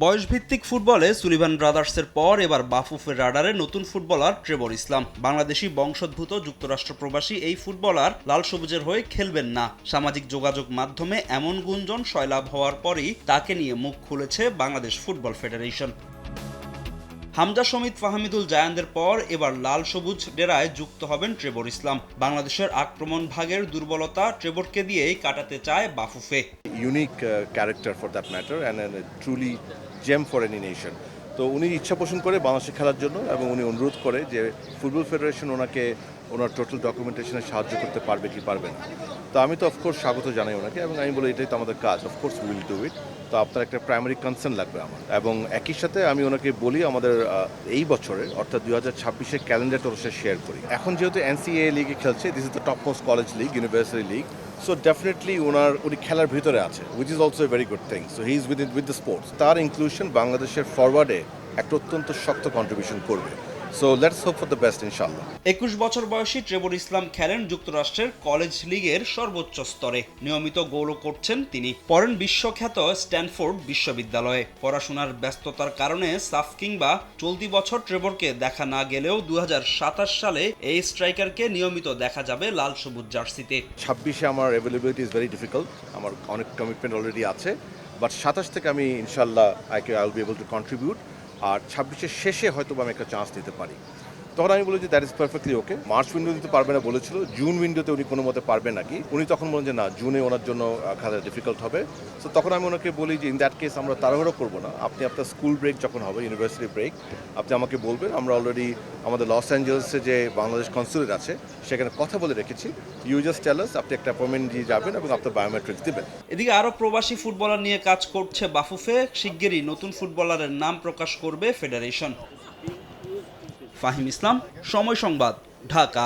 বয়সভিত্তিক ফুটবলে সুলিভান ব্রাদার্সের পর এবার বাফুফের রাডারে নতুন ফুটবলার ট্রেভর ইসলাম। বাংলাদেশি বংশোদ্ভূত যুক্তরাষ্ট্র প্রবাসী এই ফুটবলার লাল সবুজের হয়ে খেলবেন না। সামাজিক যোগাযোগ মাধ্যমে এমন গুঞ্জন সয়লাব হওয়ার পরই তাকে নিয়ে মুখ খুলেছে বাংলাদেশ ফুটবল ফেডারেশন। হামজা সমিত ফাহমিদুল জায়ানদের পর এবার লাল সবুজ ডেরায় যুক্ত হবেন ট্রেভর ইসলাম। বাংলাদেশের আক্রমণ ভাগের দুর্বলতা ট্রেভরকে দিয়েই কাটাতে চায় Bafufe. Unique character for that matter and a truly gem for any nation. তো উনি ইচ্ছা পোষণ করে বাংলাদেশে খেলার জন্য এবং উনি অনুরোধ করে যে ফুটবল ফেডারেশন ওনাকে ওনার টোটাল ডকুমেন্টেশনে সাহায্য করতে পারবে কি পারবে না। তো আমি তো অফকোর্স স্বাগত জানাই ওনাকে এবং আমি বলি এটাই তো আমাদের কাজ, অফকোর্স উইল ডু ইট। তো আপনার একটা প্রাইমারি কনসার্ন লাগবে আমার, এবং একই সাথে আমি ওনাকে বলি আমাদের এই বছরের অর্থাৎ 2026-এর ক্যালেন্ডারটা ওর সাথে শেয়ার করি। এখন যেহেতু NCAA লিগে খেলছে, this is the top most college league, university league, so definitely উনি খেলার ভিতরে আছে, which is also a very good thing. So he is with the sports. তার ইনক্লুশন বাংলাদেশের ফরওয়ার্ডে একটা অত্যন্ত শক্ত কন্ট্রিবিউশন করবে। So let's hope for the best ইনশাআল্লাহ। 21 বছর বয়সী ট্রেভর ইসলাম খেলেন যুক্তরাষ্ট্রের কলেজ লিগের সর্বোচ্চ স্তরে। নিয়মিত গোলও করছেন তিনি। পড়েন বিশ্বখ্যাত স্ট্যানফোর্ড বিশ্ববিদ্যালয়ে। পড়াশোনার ব্যস্ততার কারণে সাফ কিংবা চলতি বছর ট্রেভরকে দেখা না গেলেও 2027 সালে এই স্ট্রাইকারকে নিয়মিত দেখা যাবে লাল সবুজ জার্সিতে। 26-এ আমার অ্যাভেলেবিলিটি ইজ ভেরি ডিফিকাল্ট, আমার অনেক কমিটমেন্ট অলরেডি আছে, বাট 27 থেকে আমি ইনশাল্লাহ I will be able to contribute. আর 26-এর শেষে হয়তো আমি একটা চান্স নিতে পারি। তখন আমি বলি যে that is perfectly okay. March window দিতে পারবে না বলেছিল, জুন উইন্ডোতে উনি কোনো মতে পারবে নাকি। উনি তখন বলেন যে না, জুনে ওনার জন্য খেলা ডিফিকাল্ট হবে। সো তখন আমি ওনাকে বলি যে ইন দ্যাট কেস আমরা তাড়াহুড়ো করবো না, আপনি আপনার স্কুল ব্রেক যখন হবে, ইউনিভার্সিটি ব্রেক, আপনি আমাকে বলবেন। আমরা অলরেডি আমাদের লস অ্যাঞ্জেলেসে যে বাংলাদেশ কনসুলেট আছে সেখানে কথা বলে রেখেছি। ইউ জাস্ট টেল আস, আপনি একটা অ্যাপয়েন্টমেন্ট দিয়ে যাবেন এবং আপনার বায়োমেট্রিক্স দেবেন। এদিকে আরও প্রবাসী ফুটবলার নিয়ে কাজ করছে বাফুফে। শিগগিরই নতুন ফুটবলারের নাম প্রকাশ করবে ফেডারেশন। ফাহিম ইসলাম, সময় সংবাদ, ঢাকা।